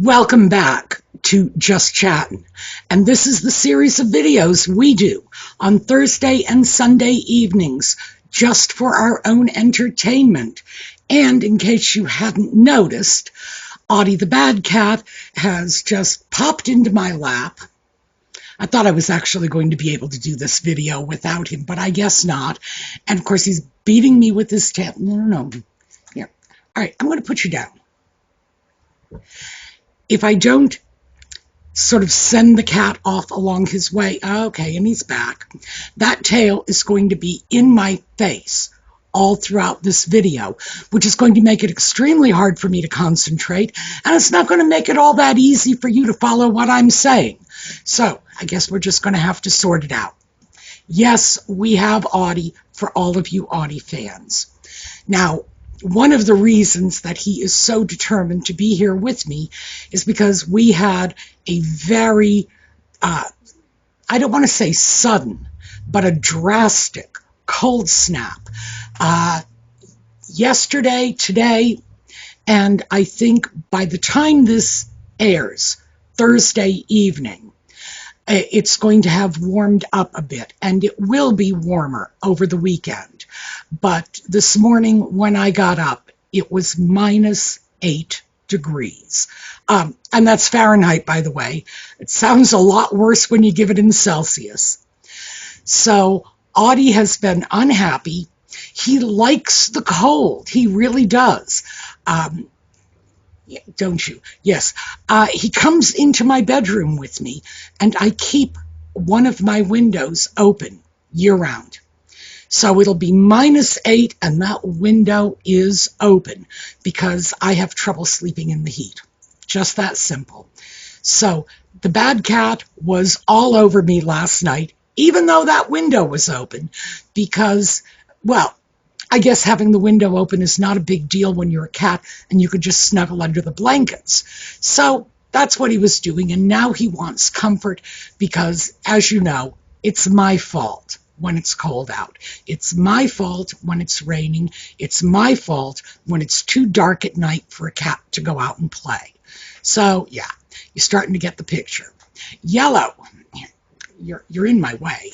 Welcome back to Just Chattin', and this is the series of videos we do on Thursday and Sunday evenings just for our own entertainment. And in case you hadn't noticed, Audie the bad cat has just popped into my lap. I thought I was actually going to be able to do this video without him, but I guess not. And of course he's beating me with his tail. No. Here. All right, I'm going to put you down. If I don't sort of send the cat off along his way, okay, and he's back, that tail is going to be in my face all throughout this video, which is going to make it extremely hard for me to concentrate, and it's not going to make it all that easy for you to follow what I'm saying. So I guess we're just going to have to sort it out. Yes, we have Audie for all of you Audie fans. Now, one of the reasons that he is so determined to be here with me is because we had a very, I don't want to say sudden, but a drastic cold snap yesterday, today, and I think by the time this airs, Thursday evening, it's going to have warmed up a bit, and it will be warmer over the weekend. But this morning when I got up, it was -8 degrees. And that's Fahrenheit, by the way. It sounds a lot worse when you give it in Celsius. So Audie has been unhappy. He likes the cold. He really does. Don't you? Yes. He comes into my bedroom with me, and I keep one of my windows open year-round. So it'll be -8, and that window is open because I have trouble sleeping in the heat. Just that simple. So the bad cat was all over me last night, even though that window was open, because, well, I guess having the window open is not a big deal when you're a cat and you could just snuggle under the blankets. So that's what he was doing, and now he wants comfort because, as you know, it's my fault when it's cold out. It's my fault when it's raining. It's my fault when it's too dark at night for a cat to go out and play. So, yeah, you're starting to get the picture. Yellow, you're in my way.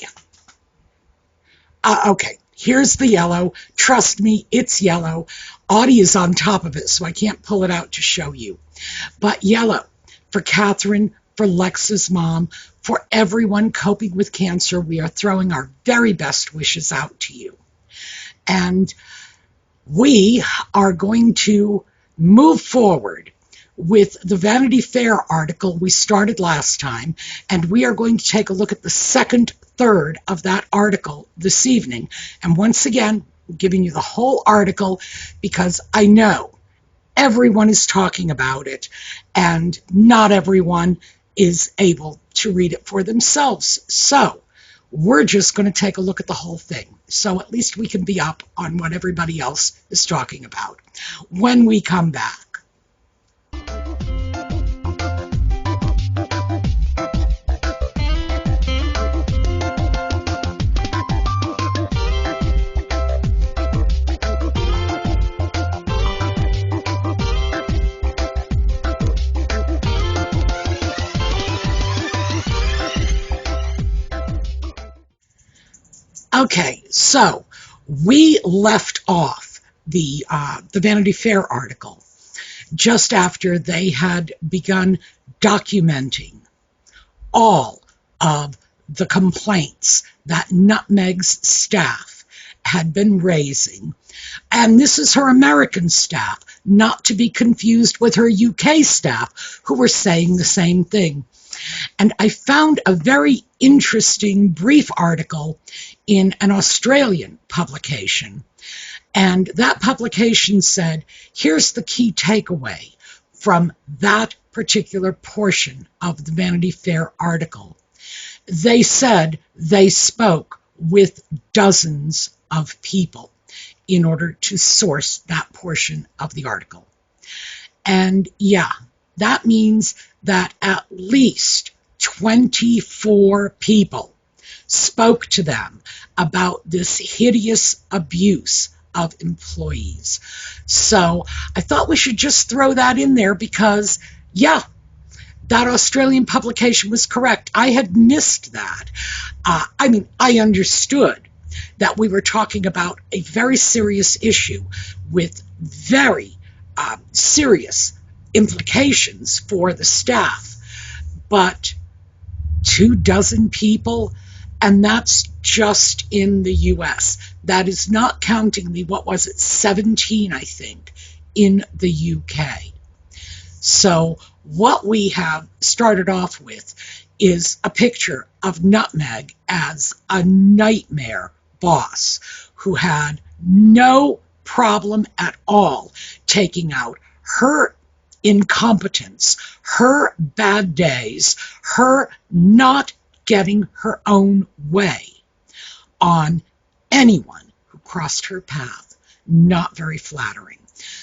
Okay. Here's the yellow. Trust me, it's yellow. Audie is on top of it, so I can't pull it out to show you. But yellow for Catherine, for Lex's mom, for everyone coping with cancer. We are throwing our very best wishes out to you. And we are going to move forward with the Vanity Fair article we started last time, and we are going to take a look at the second third of that article this evening. And once again, I'm giving you the whole article because I know everyone is talking about it, and not everyone is able to read it for themselves. So we're just going to take a look at the whole thing, so at least we can be up on what everybody else is talking about when we come back. Okay, so we left off the Vanity Fair article just after they had begun documenting all of the complaints that Nutmeg's staff had been raising. And this is her American staff, not to be confused with her UK staff, who were saying the same thing. And I found a very interesting brief article in an Australian publication. And that publication said, here's the key takeaway from that particular portion of the Vanity Fair article. They said they spoke with dozens of people in order to source that portion of the article. And yeah, that means that at least 24 people spoke to them about this hideous abuse of employees. So I thought we should just throw that in there because, yeah, that Australian publication was correct. I had missed that. I understood that we were talking about a very serious issue with very serious implications for the staff, but 24 people, and that's just in the US. That is not counting the, 17, I think, in the UK. So what we have started off with is a picture of Nutmeg as a nightmare boss who had no problem at all taking out her incompetence, her bad days, her not getting her own way on anyone who crossed her path. Not very flattering.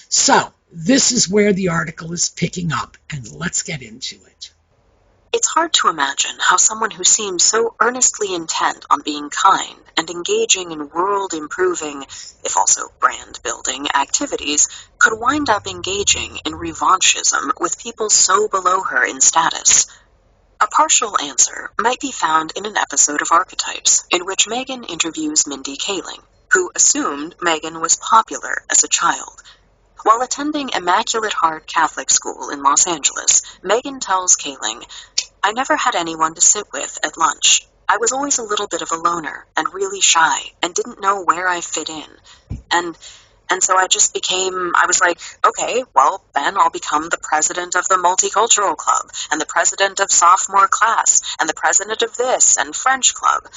So this is where the article is picking up, and let's get into it. It's hard to imagine how someone who seems so earnestly intent on being kind and engaging in world-improving, if also brand-building, activities could wind up engaging in revanchism with people so below her in status. A partial answer might be found in an episode of Archetypes, in which Meghan interviews Mindy Kaling, who assumed Meghan was popular as a child. While attending Immaculate Heart Catholic School in Los Angeles, Meghan tells Kaling, "I never had anyone to sit with at lunch. I was always a little bit of a loner and really shy and didn't know where I fit in. And so I was like, okay, well, then I'll become the president of the Multicultural Club and the president of sophomore class and the president of this and French club.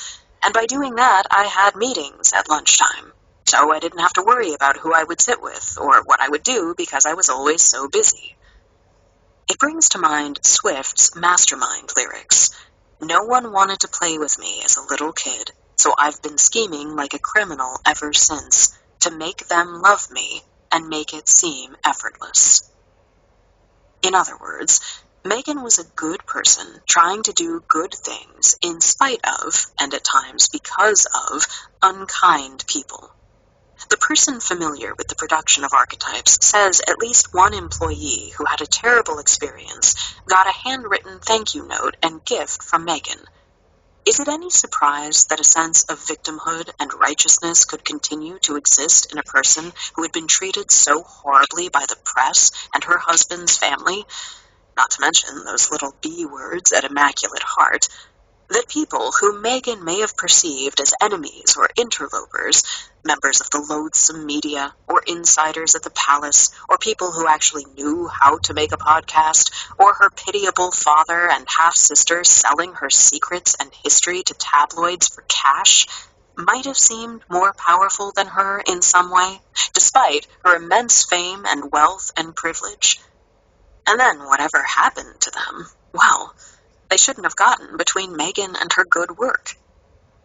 And by doing that, I had meetings at lunchtime. So I didn't have to worry about who I would sit with or what I would do because I was always so busy." It brings to mind Swift's Mastermind lyrics. "No one wanted to play with me as a little kid, so I've been scheming like a criminal ever since to make them love me and make it seem effortless." In other words, Meghan was a good person trying to do good things in spite of, and at times because of, unkind people. The person familiar with the production of Archetypes says at least one employee who had a terrible experience got a handwritten thank you note and gift from Meghan. Is it any surprise that a sense of victimhood and righteousness could continue to exist in a person who had been treated so horribly by the press and her husband's family, not to mention those little B words at Immaculate Heart, that people whom Meghan may have perceived as enemies or interlopers, members of the loathsome media, or insiders at the palace, or people who actually knew how to make a podcast, or her pitiable father and half-sister selling her secrets and history to tabloids for cash, might have seemed more powerful than her in some way, despite her immense fame and wealth and privilege. And then whatever happened to them, well, they shouldn't have gotten between Meghan and her good work.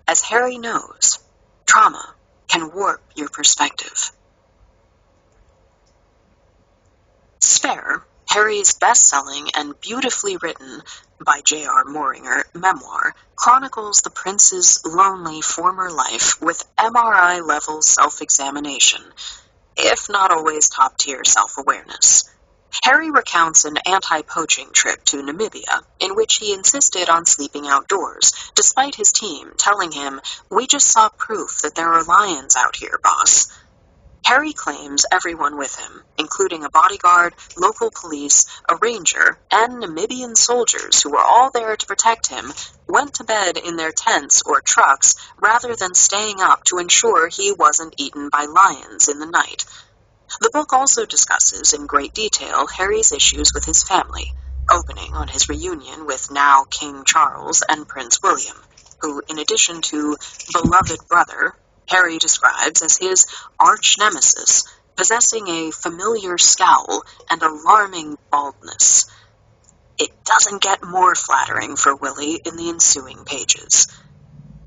As Harry knows, trauma can warp your perspective. Spare, Harry's best-selling and beautifully written, by J.R. Moringer, memoir, chronicles the prince's lonely former life with MRI-level self-examination, if not always top-tier self-awareness. Harry recounts an anti-poaching trip to Namibia, in which he insisted on sleeping outdoors, despite his team telling him, "We just saw proof that there are lions out here, boss." Harry claims everyone with him, including a bodyguard, local police, a ranger, and Namibian soldiers who were all there to protect him, went to bed in their tents or trucks rather than staying up to ensure he wasn't eaten by lions in the night. The book also discusses in great detail Harry's issues with his family, opening on his reunion with now King Charles and Prince William, who, in addition to beloved brother, Harry describes as his arch-nemesis, possessing a familiar scowl and alarming baldness. It doesn't get more flattering for Willie in the ensuing pages.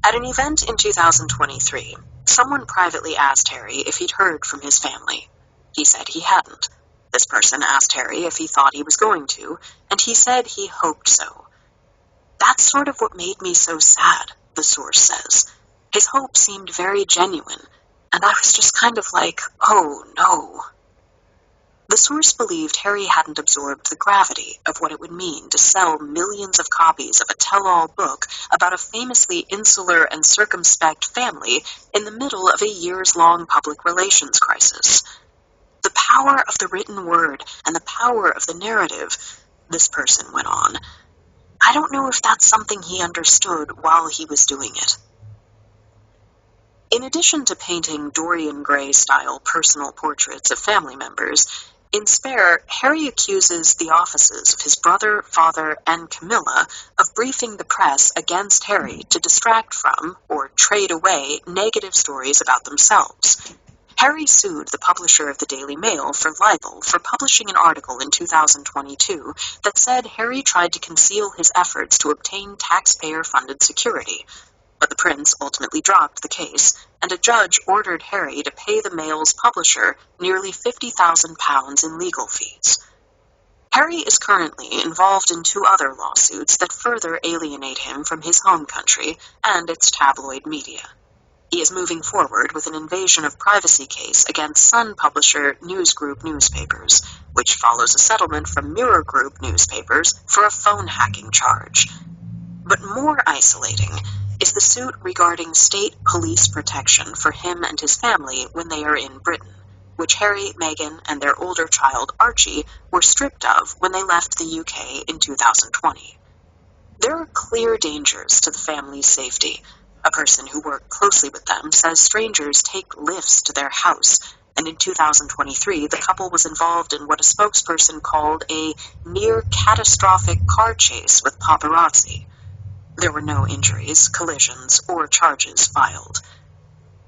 At an event in 2023, someone privately asked Harry if he'd heard from his family. He said he hadn't. This person asked Harry if he thought he was going to, and he said he hoped so. "That's sort of what made me so sad," the source says. "His hope seemed very genuine, and I was just kind of like, oh no." The source believed Harry hadn't absorbed the gravity of what it would mean to sell millions of copies of a tell-all book about a famously insular and circumspect family in the middle of a years-long public relations crisis. The power of the written word and the power of the narrative, this person went on. I don't know if that's something he understood while he was doing it. In addition to painting Dorian Gray-style personal portraits of family members, in Spare, Harry accuses the offices of his brother, father, and Camilla of briefing the press against Harry to distract from, or trade away, negative stories about themselves. Harry sued the publisher of the Daily Mail for libel for publishing an article in 2022 that said Harry tried to conceal his efforts to obtain taxpayer-funded security. But the prince ultimately dropped the case, and a judge ordered Harry to pay the Mail's publisher nearly £50,000 in legal fees. Harry is currently involved in 2 other lawsuits that further alienate him from his home country and its tabloid media. He is moving forward with an invasion of privacy case against Sun publisher News Group Newspapers, which follows a settlement from Mirror Group Newspapers for a phone hacking charge. But more isolating is the suit regarding state police protection for him and his family when they are in Britain, which Harry, Meghan, and their older child Archie were stripped of when they left the UK in 2020. There are clear dangers to the family's safety. A person who worked closely with them says strangers take lifts to their house, and in 2023 the couple was involved in what a spokesperson called a near-catastrophic car chase with paparazzi. There were no injuries, collisions, or charges filed.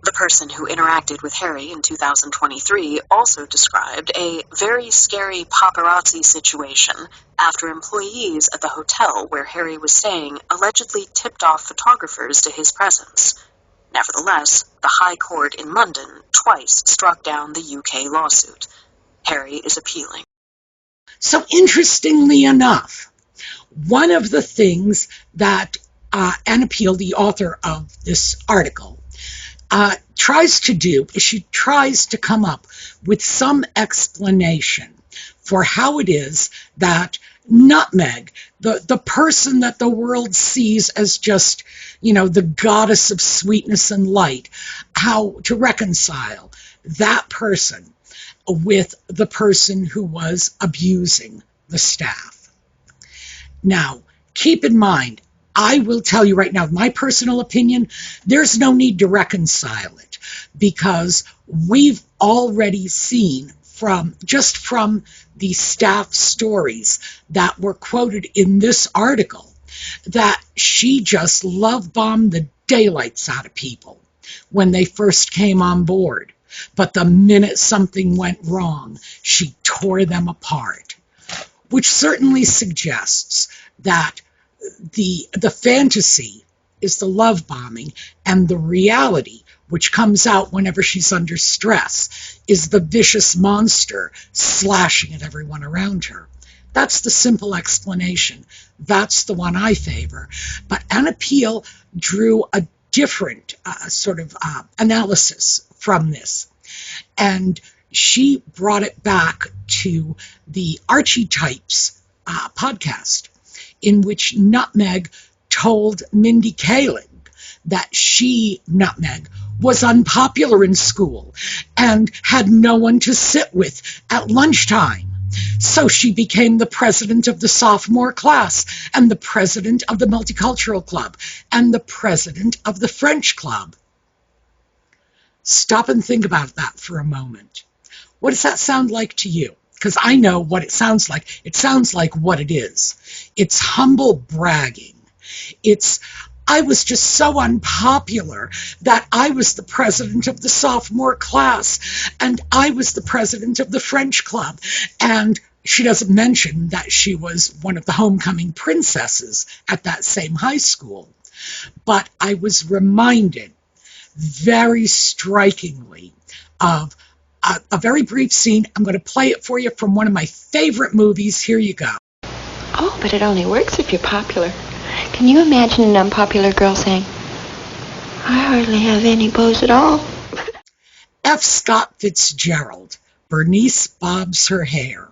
The person who interacted with Harry in 2023 also described a very scary paparazzi situation after employees at the hotel where Harry was staying allegedly tipped off photographers to his presence. Nevertheless, the High Court in London twice struck down the UK lawsuit. Harry is appealing. So interestingly enough, one of the things that Anna Peel, the author of this article, tries to do is she tries to come up with some explanation for how it is that Nutmeg, the person that the world sees as just, the goddess of sweetness and light, how to reconcile that person with the person who was abusing the staff. Now, keep in mind, I will tell you right now, my personal opinion, there's no need to reconcile it because we've already seen from the staff stories that were quoted in this article that she just love-bombed the daylights out of people when they first came on board. But the minute something went wrong, she tore them apart, which certainly suggests that the fantasy is the love bombing, and the reality, which comes out whenever she's under stress, is the vicious monster slashing at everyone around her. That's the simple explanation. That's the one I favor. But Anna Peel drew a different analysis from this, and she brought it back to the Archetypes podcast, in which Nutmeg told Mindy Kaling that she, Nutmeg, was unpopular in school and had no one to sit with at lunchtime. So she became the president of the sophomore class and the president of the multicultural club and the president of the French club. Stop and think about that for a moment. What does that sound like to you? Because I know what it sounds like. It sounds like what it is. It's humble bragging. I was just so unpopular that I was the president of the sophomore class and I was the president of the French club. And she doesn't mention that she was one of the homecoming princesses at that same high school. But I was reminded very strikingly of a very brief scene. I'm going to play it for you from one of my favorite movies. Here you go. Oh, but it only works if you're popular. Can you imagine an unpopular girl saying, I hardly have any beaux at all? F. Scott Fitzgerald Bernice bobs her hair.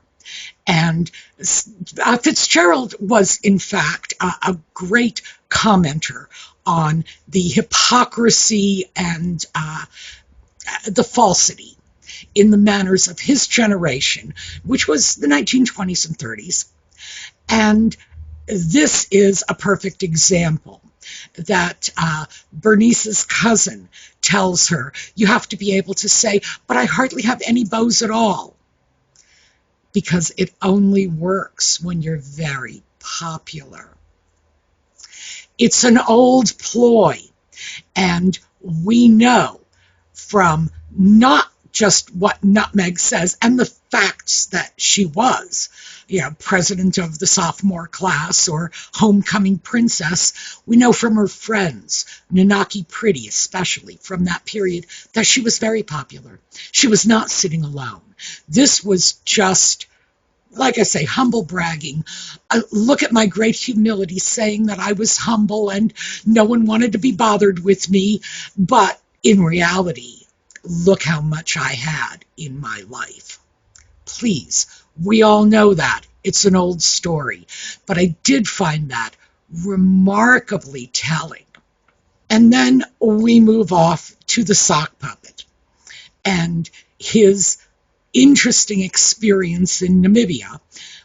And Fitzgerald was, in fact, a great commenter on the hypocrisy and the falsity in the manners of his generation, which was the 1920s and 30s. And this is a perfect example that Bernice's cousin tells her, you have to be able to say, but I hardly have any beaux at all. Because it only works when you're very popular. It's an old ploy, and we know from not just what Nutmeg says and the facts that she was, president of the sophomore class or homecoming princess. We know from her friends, Nanaki Pretty especially, from that period, that she was very popular. She was not sitting alone. This was just, like I say, humble bragging. Look at my great humility, saying that I was humble and no one wanted to be bothered with me. But in reality, look how much I had in my life. Please, we all know that. It's an old story. But I did find that remarkably telling. And then we move off to the sock puppet and his interesting experience in Namibia,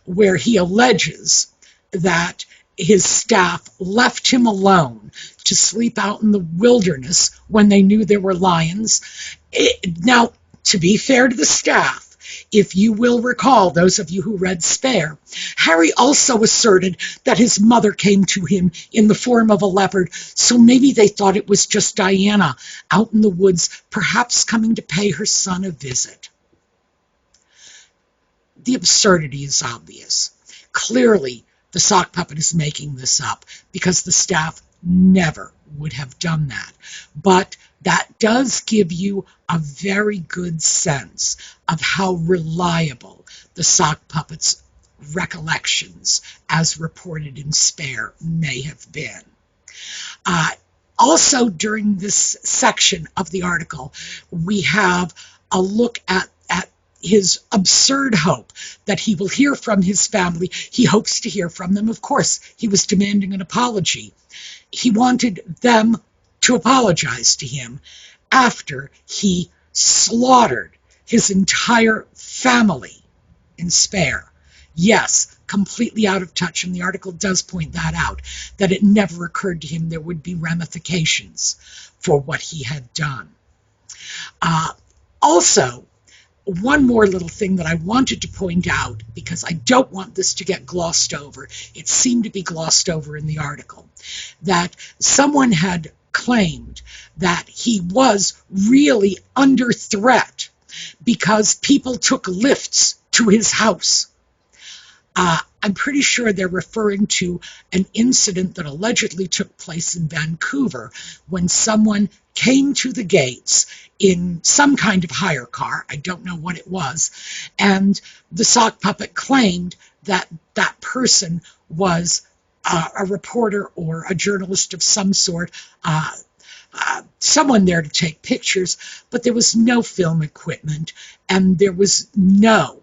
where he alleges that his staff left him alone to sleep out in the wilderness when they knew there were lions. Now, to be fair to the staff, if you will recall, those of you who read Spare, Harry also asserted that his mother came to him in the form of a leopard, so maybe they thought it was just Diana out in the woods, perhaps coming to pay her son a visit. The absurdity is obvious. Clearly, the sock puppet is making this up because the staff never would have done that. But that does give you a very good sense of how reliable the sock puppet's recollections, as reported in Spare, may have been. Also, during this section of the article, we have a look at his absurd hope that he will hear from his family. He hopes to hear from them. Of course, he was demanding an apology. He wanted them to apologize to him after he slaughtered his entire family in Spare. Yes, completely out of touch, and the article does point that out, that it never occurred to him there would be ramifications for what he had done. Also, one more little thing that I wanted to point out, because I don't want this to get glossed over. It seemed to be glossed over in the article, that someone had claimed that he was really under threat because people took lifts to his house. I'm pretty sure they're referring to an incident that allegedly took place in Vancouver when someone came to the gates in some kind of hire car. I don't know what it was. And the sock puppet claimed that that person was a reporter or a journalist of some sort, someone there to take pictures, but there was no film equipment and there was no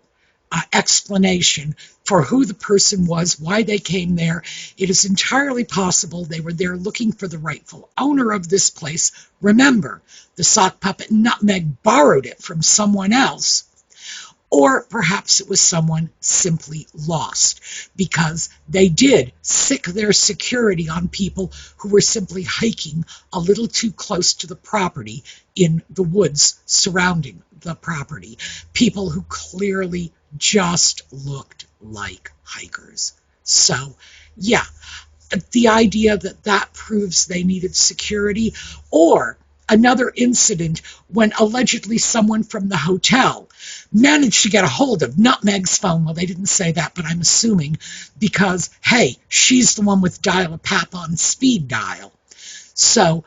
explanation for who the person was, why they came there. It is entirely possible they were there looking for the rightful owner of this place. Remember, the sock puppet Nutmeg borrowed it from someone else. Or perhaps it was someone simply lost, because they did sick their security on people who were simply hiking a little too close to the property in the woods surrounding the property. People who clearly just looked like hikers. So, yeah, the idea that that proves they needed security, or another incident when allegedly someone from the hotel managed to get a hold of Nutmeg's phone. Well, they didn't say that, but I'm assuming because, hey, she's the one with dial-a-pap on speed dial. So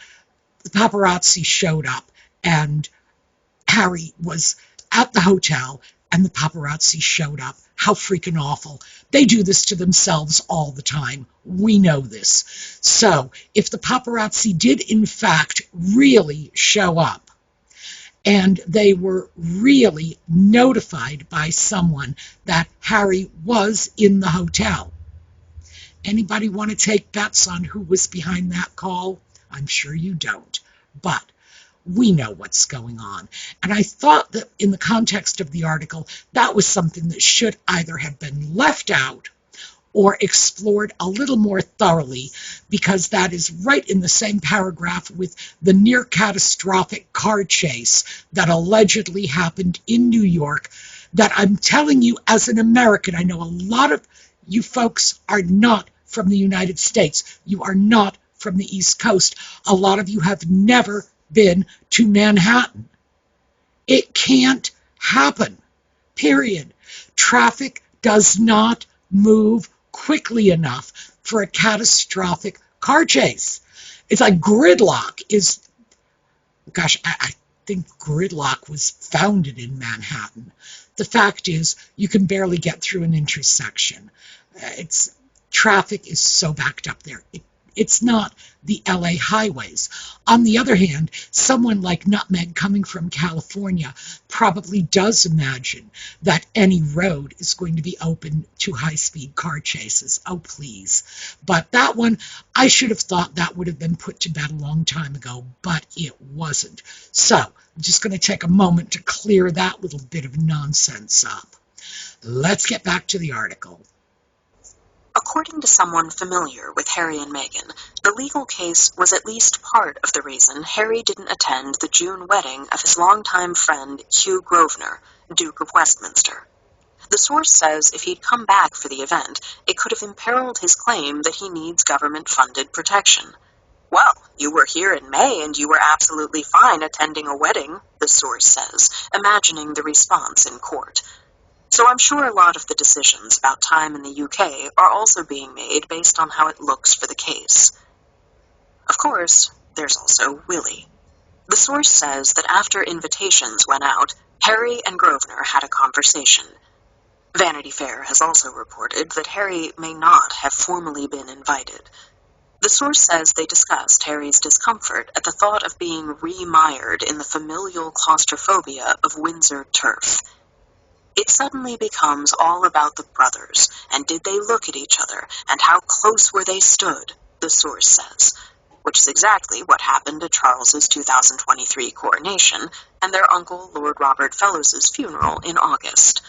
the paparazzi showed up, and Harry was at the hotel, and the paparazzi showed up. How freaking awful. They do this to themselves all the time. We know this. So if the paparazzi did, in fact, really show up, And they were really notified by someone that Harry was in the hotel. Anybody want to take bets on who was behind that call? I'm sure you don't. But we know what's going on. And I thought that in the context of the article, that was something that should either have been left out or explored a little more thoroughly, because that is right in the same paragraph with the near catastrophic car chase that allegedly happened in New York, that I'm telling you as an American, I know a lot of you folks are not from the United States. You are not from the East Coast. A lot of you have never been to Manhattan. It can't happen, period. Traffic does not move quickly enough for a catastrophic car chase. It's like gridlock is, gosh, I think gridlock was founded in Manhattan. The fact is, you can barely get through an intersection. Traffic is so backed up there. It's not the LA highways. On the other hand, someone like Nutmeg coming from California probably does imagine that any road is going to be open to high-speed car chases. Oh, please. But that one, I should have thought that would have been put to bed a long time ago, but it wasn't. So I'm just going to take a moment to clear that little bit of nonsense up. Let's get back to the article. According to someone familiar with Harry and Meghan, the legal case was at least part of the reason Harry didn't attend the June wedding of his longtime friend Hugh Grosvenor, Duke of Westminster. The source says if he'd come back for the event, it could have imperiled his claim that he needs government-funded protection. Well, you were here in May and you were absolutely fine attending a wedding, the source says, imagining the response in court. So I'm sure a lot of the decisions about time in the UK are also being made based on how it looks for the case. Of course, there's also Willie. The source says that after invitations went out, Harry and Grosvenor had a conversation. Vanity Fair has also reported that Harry may not have formally been invited. The source says they discussed Harry's discomfort at the thought of being remired in the familial claustrophobia of Windsor turf. It suddenly becomes all about the brothers, and did they look at each other, and how close were they stood, the source says, which is exactly what happened at Charles's 2023 coronation and their uncle Lord Robert Fellows's funeral in August.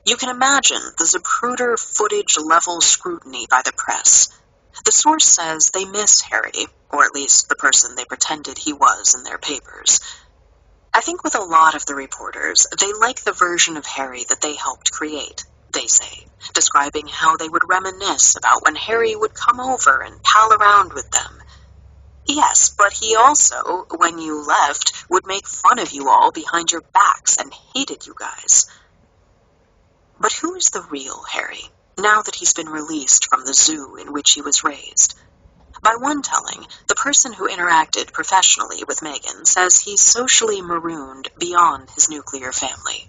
You can imagine the Zapruder footage-level scrutiny by the press. The source says they miss Harry, or at least the person they pretended he was in their papers. I think with a lot of the reporters, they like the version of Harry that they helped create, they say, describing how they would reminisce about when Harry would come over and pal around with them. Yes, but he also, when you left, would make fun of you all behind your backs and hated you guys. But who is the real Harry, now that he's been released from the zoo in which he was raised? By one telling, the person who interacted professionally with Meghan says he's socially marooned beyond his nuclear family.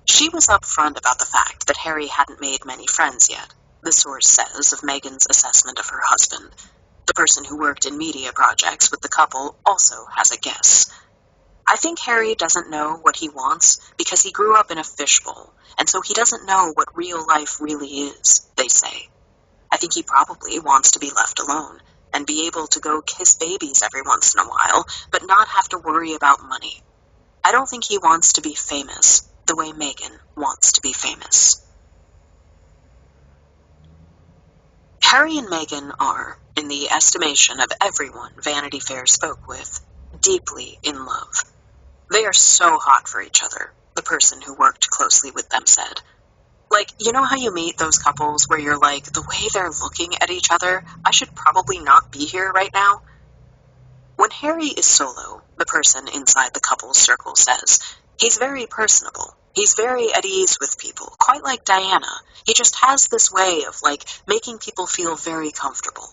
She was upfront about the fact that Harry hadn't made many friends yet, the source says of Meghan's assessment of her husband. The person who worked in media projects with the couple also has a guess. I think Harry doesn't know what he wants because he grew up in a fishbowl, and so he doesn't know what real life really is, they say. I think he probably wants to be left alone and be able to go kiss babies every once in a while, but not have to worry about money. I don't think he wants to be famous the way Meghan wants to be famous. Harry and Meghan are, in the estimation of everyone Vanity Fair spoke with, deeply in love. They are so hot for each other, the person who worked closely with them said. Like, you know how you meet those couples where you're like, the way they're looking at each other, I should probably not be here right now? When Harry is solo, the person inside the couple's circle says, he's very personable. He's very at ease with people, quite like Diana. He just has this way of, making people feel very comfortable.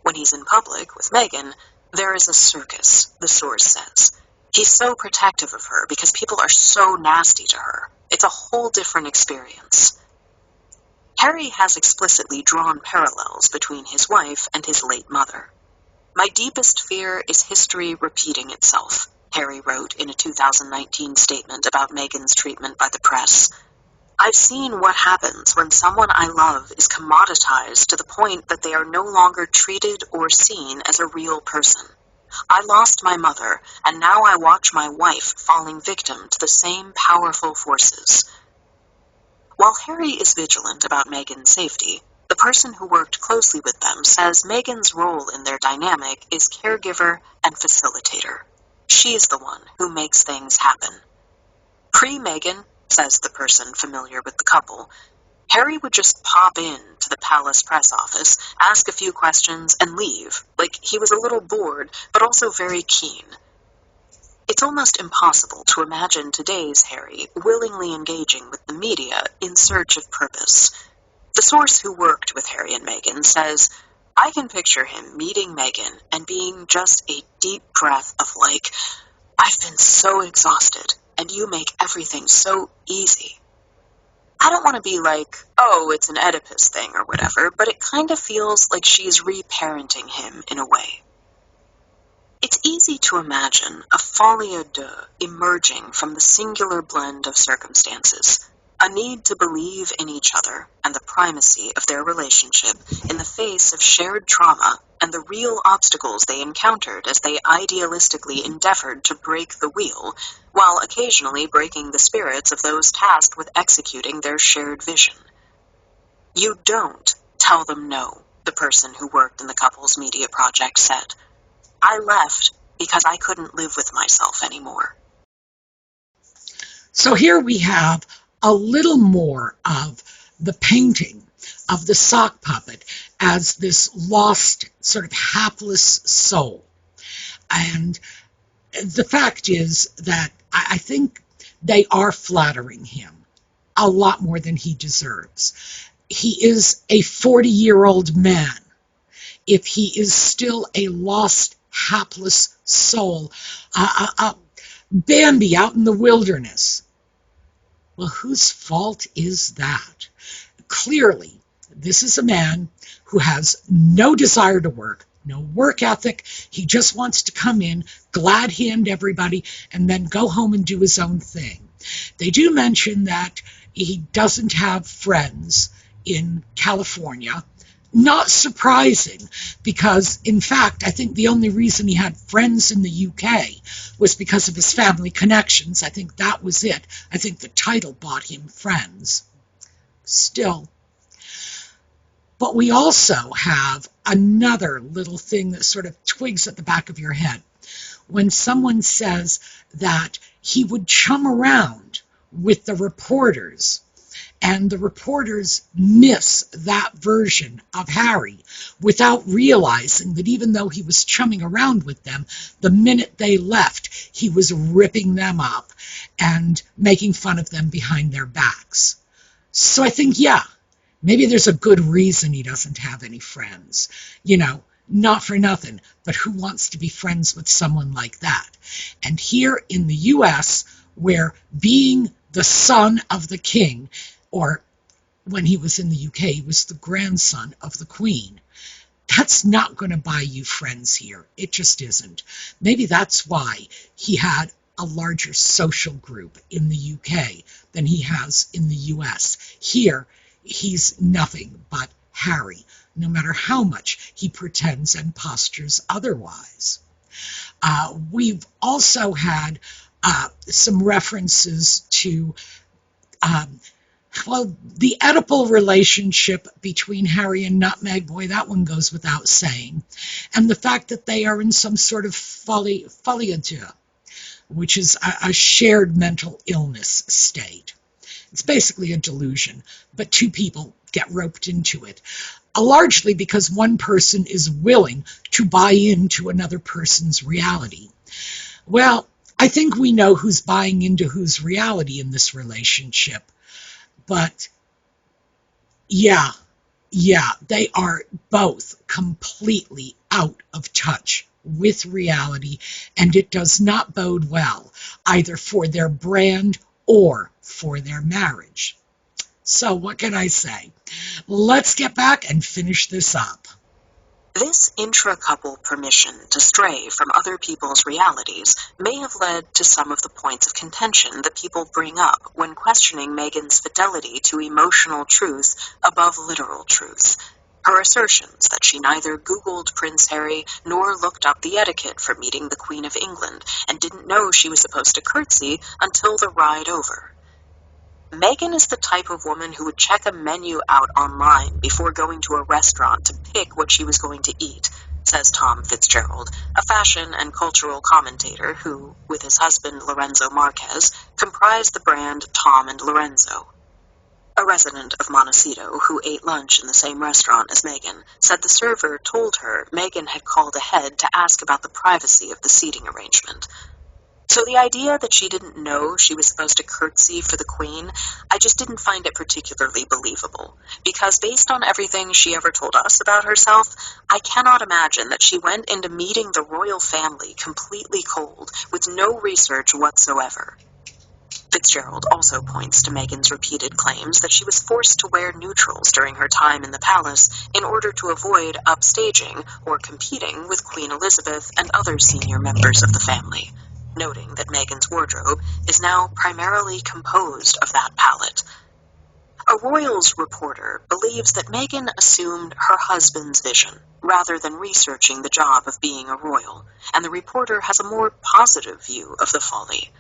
When he's in public with Meghan, there is a circus, the source says. He's so protective of her because people are so nasty to her. It's a whole different experience. Harry has explicitly drawn parallels between his wife and his late mother. My deepest fear is history repeating itself, Harry wrote in a 2019 statement about Meghan's treatment by the press. I've seen what happens when someone I love is commoditized to the point that they are no longer treated or seen as a real person. I lost my mother, and now I watch my wife falling victim to the same powerful forces. While Harry is vigilant about Meghan's safety, the person who worked closely with them says Meghan's role in their dynamic is caregiver and facilitator. She's the one who makes things happen. Pre-Meghan, says the person familiar with the couple, Harry would just pop in to the palace press office, ask a few questions, and leave, like he was a little bored, but also very keen. It's almost impossible to imagine today's Harry willingly engaging with the media in search of purpose. The source who worked with Harry and Meghan says, I can picture him meeting Meghan and being just a deep breath of like, I've been so exhausted, and you make everything so easy. I don't want to be like, oh, it's an Oedipus thing or whatever, but it kind of feels like she's reparenting him in a way. It's easy to imagine a folie deux emerging from the singular blend of circumstances, a need to believe in each other and the primacy of their relationship in the face of shared trauma and the real obstacles they encountered as they idealistically endeavored to break the wheel, while occasionally breaking the spirits of those tasked with executing their shared vision. You don't tell them no, the person who worked in the couple's media project said. I left because I couldn't live with myself anymore. So here we have a little more of the painting of the sock puppet as this lost, sort of hapless soul. And the fact is that I think they are flattering him a lot more than he deserves. He is a 40-year-old man. If he is still a lost, hapless soul, Bambi out in the wilderness, well, whose fault is that? Clearly, this is a man who has no desire to work, no work ethic. He just wants to come in, glad hand everybody, and then go home and do his own thing. They do mention that he doesn't have friends in California. Not surprising, because, in fact, I think the only reason he had friends in the UK was because of his family connections. I think that was it. I think the title bought him friends. Still. But we also have another little thing that sort of twigs at the back of your head. When someone says that he would chum around with the reporters, and the reporters miss that version of Harry without realizing that even though he was chumming around with them, the minute they left, he was ripping them up and making fun of them behind their backs. So I think, yeah, maybe there's a good reason he doesn't have any friends. You know, not for nothing, but who wants to be friends with someone like that? And here in the U.S., where being the son of the king, or when he was in the UK, he was the grandson of the Queen. That's not going to buy you friends here. It just isn't. Maybe that's why he had a larger social group in the UK than he has in the US. Here, he's nothing but Harry, no matter how much he pretends and postures otherwise. We've also had some references to the Oedipal relationship between Harry and Nutmeg, boy, that one goes without saying. And the fact that they are in some sort of folie deux, which is a shared mental illness state. It's basically a delusion, but two people get roped into it, largely because one person is willing to buy into another person's reality. Well, I think we know who's buying into whose reality in this relationship. But yeah, they are both completely out of touch with reality, and it does not bode well, either for their brand or for their marriage. So what can I say? Let's get back and finish this up. This intra-couple permission to stray from other people's realities may have led to some of the points of contention that people bring up when questioning Meghan's fidelity to emotional truth above literal truth. Her assertions that she neither Googled Prince Harry nor looked up the etiquette for meeting the Queen of England and didn't know she was supposed to curtsy until the ride over. Meghan is the type of woman who would check a menu out online before going to a restaurant to pick what she was going to eat, says Tom Fitzgerald, a fashion and cultural commentator who, with his husband Lorenzo Marquez, comprised the brand Tom and Lorenzo. A resident of Montecito who ate lunch in the same restaurant as Meghan said the server told her Meghan had called ahead to ask about the privacy of the seating arrangement. So the idea that she didn't know she was supposed to curtsy for the Queen, I just didn't find it particularly believable, because based on everything she ever told us about herself, I cannot imagine that she went into meeting the royal family completely cold, with no research whatsoever. Fitzgerald also points to Meghan's repeated claims that she was forced to wear neutrals during her time in the palace in order to avoid upstaging or competing with Queen Elizabeth and other senior members of the family, noting that Meghan's wardrobe is now primarily composed of that palette. A Royals reporter believes that Meghan assumed her husband's vision rather than researching the job of being a royal, and the reporter has a more positive view of the Folie.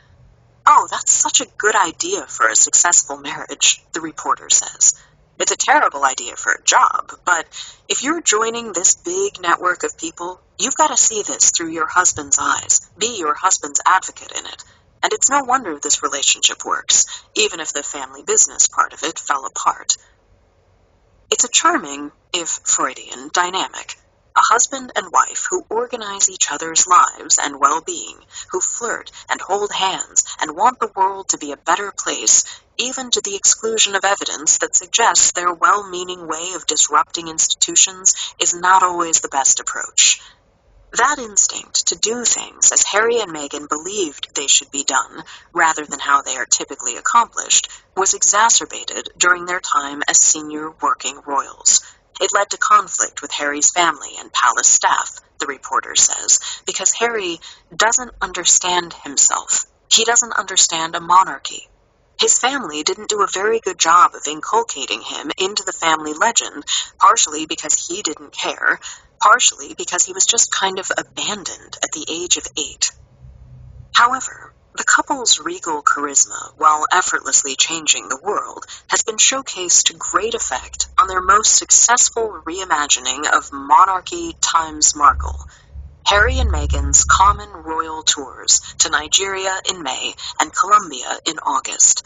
"Oh, that's such a good idea for a successful marriage," the reporter says. "It's a terrible idea for a job, but if you're joining this big network of people, you've got to see this through your husband's eyes, be your husband's advocate in it. And it's no wonder this relationship works, even if the family business part of it fell apart." It's a charming, if Freudian, dynamic. A husband and wife who organize each other's lives and well-being, who flirt and hold hands and want the world to be a better place, even to the exclusion of evidence that suggests their well-meaning way of disrupting institutions is not always the best approach. That instinct to do things as Harry and Meghan believed they should be done, rather than how they are typically accomplished, was exacerbated during their time as senior working royals. It led to conflict with Harry's family and palace staff, the reporter says, because Harry doesn't understand himself. He doesn't understand a monarchy. His family didn't do a very good job of inculcating him into the family legend, partially because he didn't care, partially because he was just kind of abandoned at the age of 8. However, the couple's regal charisma, while effortlessly changing the world, has been showcased to great effect on their most successful reimagining of monarchy times Markle, Harry and Meghan's common royal tours to Nigeria in May and Colombia in August.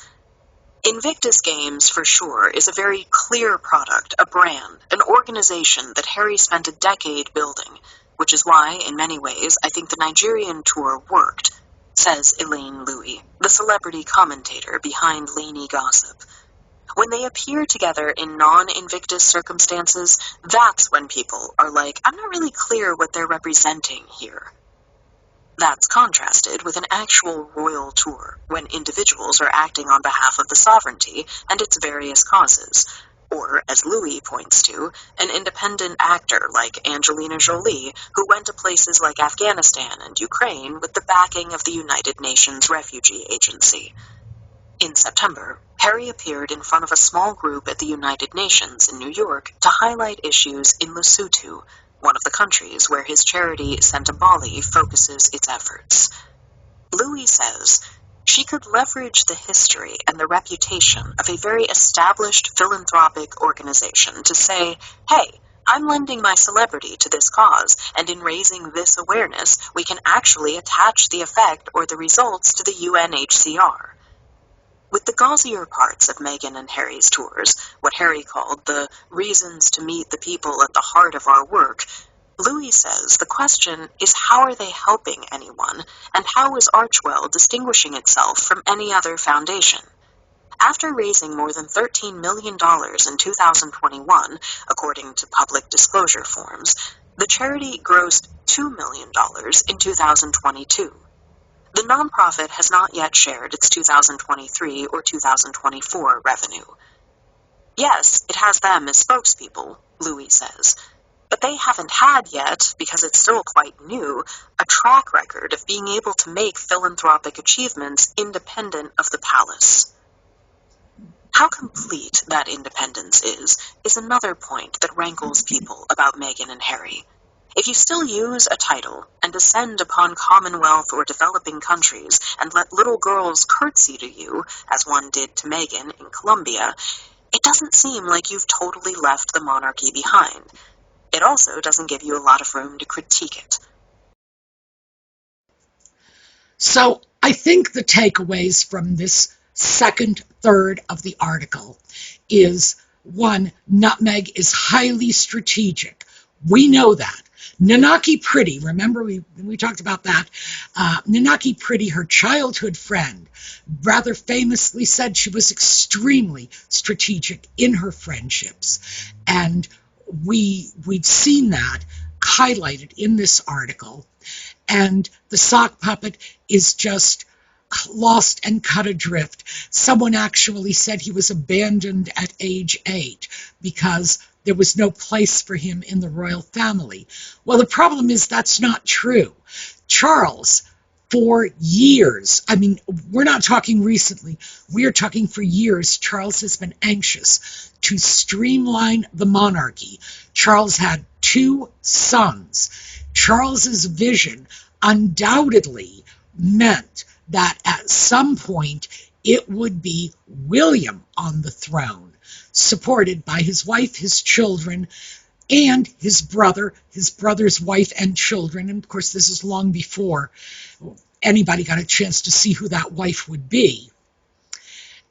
Invictus Games, for sure, is a very clear product, a brand, an organization that Harry spent a decade building, which is why, in many ways, I think the Nigerian tour worked, says Elaine Louis, the celebrity commentator behind Lainey Gossip. When they appear together in non-Invictus circumstances, that's when people are like, I'm not really clear what they're representing here. That's contrasted with an actual royal tour, when individuals are acting on behalf of the sovereignty and its various causes, or, as Louis points to, an independent actor like Angelina Jolie, who went to places like Afghanistan and Ukraine with the backing of the United Nations Refugee Agency. In September, Harry appeared in front of a small group at the United Nations in New York to highlight issues in Lesotho, one of the countries where his charity Steube focuses its efforts. Louis says, she could leverage the history and the reputation of a very established philanthropic organization to say, hey, I'm lending my celebrity to this cause, and in raising this awareness, we can actually attach the effect or the results to the UNHCR. With the gauzier parts of Meghan and Harry's tours, what Harry called the reasons to meet the people at the heart of our work, Louis says the question is how are they helping anyone, and how is Archewell distinguishing itself from any other foundation? After raising more than $13 million in 2021, according to public disclosure forms, the charity grossed $2 million in 2022. The nonprofit has not yet shared its 2023 or 2024 revenue. Yes, it has them as spokespeople, Louis says, But they haven't had yet, because it's still quite new, a track record of being able to make philanthropic achievements independent of the palace. How complete that independence is another point that rankles people about Meghan and Harry. If you still use a title and descend upon Commonwealth or developing countries and let little girls curtsy to you, as one did to Meghan in Colombia, it doesn't seem like you've totally left the monarchy behind. It also doesn't give you a lot of room to critique it. So I think the takeaways from this second third of the article is, one, nutmeg is highly strategic. We know that. Nanaki Pretty, remember we talked about that. Nanaki Pretty, her childhood friend, rather famously said she was extremely strategic in her friendships. And we've seen that highlighted in this article. And the sock puppet is just lost and cut adrift. Someone actually said he was abandoned at age 8 because there was no place for him in the royal family. Well, the problem is that's not true. Charles, for years, I mean, we're not talking recently, we are talking for years, Charles has been anxious to streamline the monarchy. Charles had 2 sons. Charles's vision undoubtedly meant that at some point it would be William on the throne, supported by his wife, his children, and his brother's wife and children. And of course, this is long before anybody got a chance to see who that wife would be.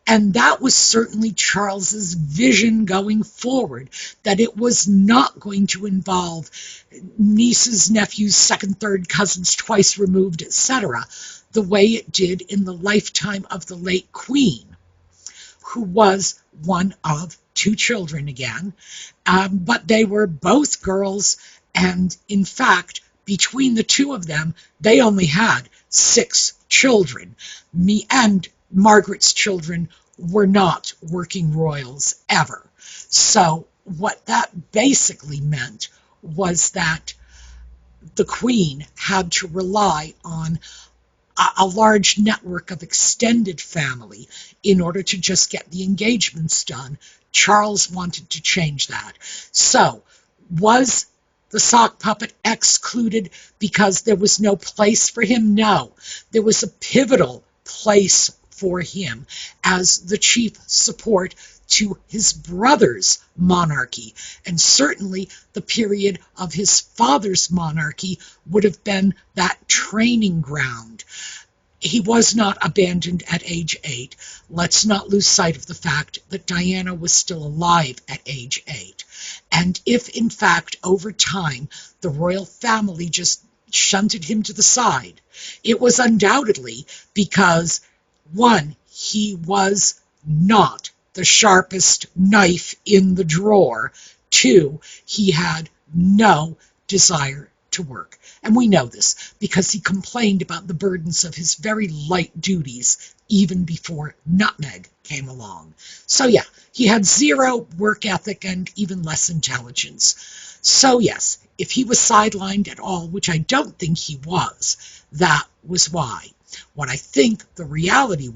And that was certainly Charles's vision going forward, that it was not going to involve nieces, nephews, second, third cousins, twice removed, etc., the way it did in the lifetime of the late Queen, who was one of 2 children again, but they were both girls, and in fact, between the 2 of them, they only had 6 children. Me and Margaret's children were not working royals ever. So what that basically meant was that the Queen had to rely on a large network of extended family in order to just get the engagements done. Charles wanted to change that. So was the sock puppet excluded because there was no place for him? No. There was a pivotal place for him as the chief support to his brother's monarchy. And certainly the period of his father's monarchy would have been that training ground. He was not abandoned at age 8. Let's not lose sight of the fact that Diana was still alive at age 8. And if, in fact, over time, the royal family just shunted him to the side, it was undoubtedly because, one, he was not the sharpest knife in the drawer. 2, he had no desire to work. And we know this because he complained about the burdens of his very light duties even before nutmeg came along. So yeah, he had 0 work ethic and even less intelligence. So yes, if he was sidelined at all, which I don't think he was, that was why. What I think the reality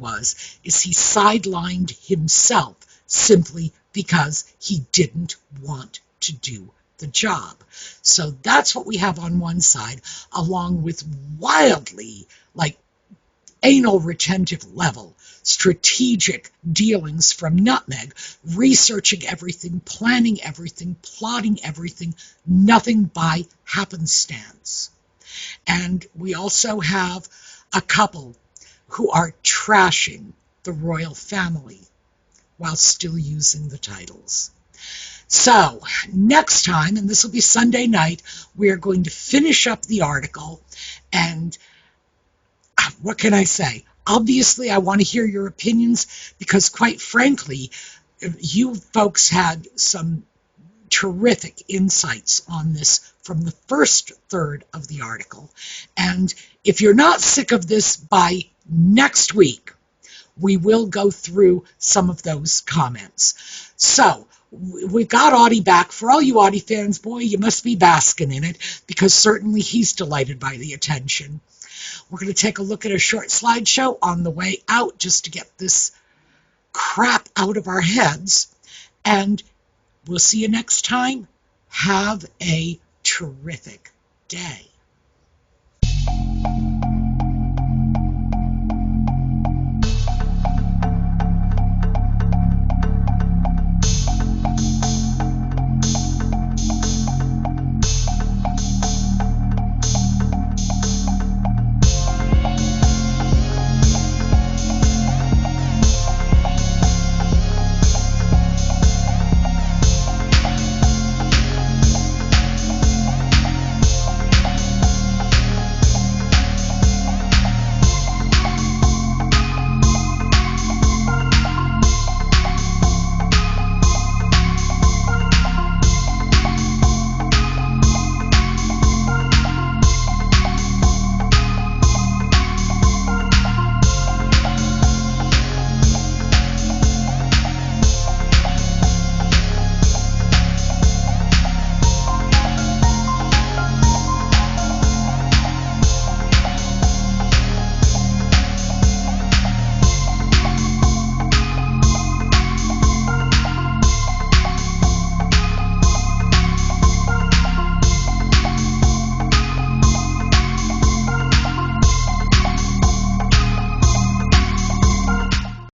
is he sidelined himself simply because he didn't want to do the job. So that's what we have on one side, along with wildly, anal retentive level, strategic dealings from nutmeg, researching everything, planning everything, plotting everything, nothing by happenstance. And we also have a couple who are trashing the royal family while still using the titles. So next time, and this will be Sunday night, we are going to finish up the article. And what can I say? Obviously, I want to hear your opinions because, quite frankly, you folks had some terrific insights on this from the first third of the article. And if you're not sick of this by next week, we will go through some of those comments. So we've got Audie back. For all you Audie fans, boy, you must be basking in it, because certainly he's delighted by the attention. We're going to take a look at a short slideshow on the way out just to get this crap out of our heads. And we'll see you next time. Have a terrific day.